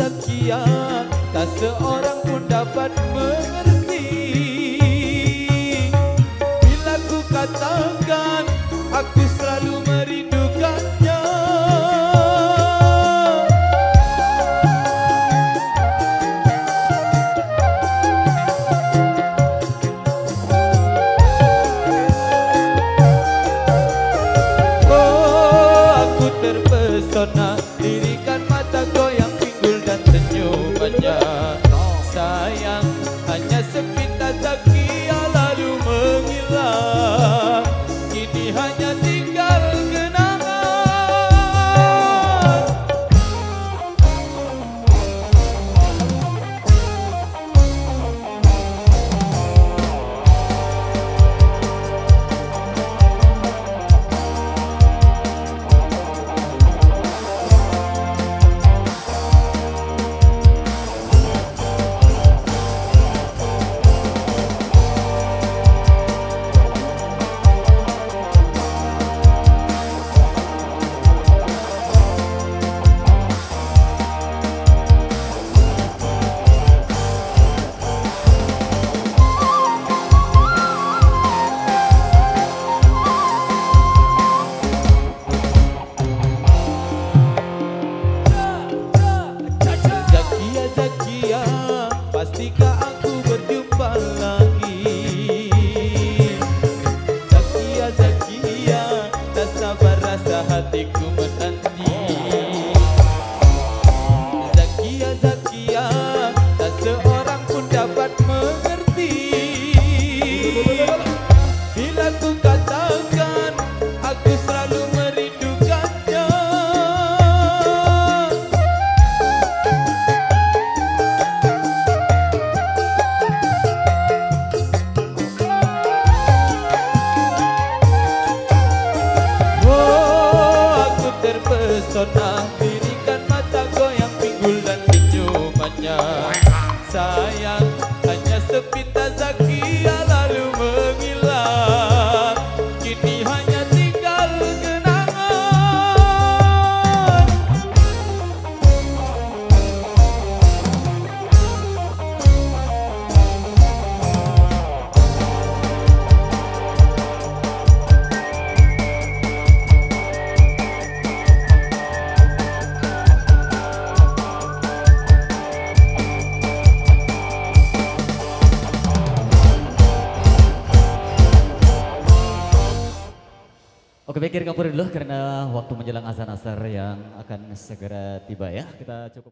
Zakia, tak seorang pun dapat mengerti bila ku katakan aku selalu merindukannya. Oh, aku terpesona lirikan mata goyang pinggul dan senyumannya. Sayang, hanya sepintas Zakia lalu menghilang, kini hanya tinggal kenangan. Zakia, pastikah aku berjumpa lagi? Zakia, tak sabar rasa hatiku menanti. Zakia, tak seorang pun dapat mengerti bila ku katakan aku selalu merindukannya. Terpesona lirikan mata goyang pinggul dan senyumannya. Sayang, hanya sepintas Zakia lalu menghilang, kini hanya tinggal kenangan. Oke, baik, Kampuri dulu karena waktu menjelang azan asar yang akan segera tiba ya. Kita cukup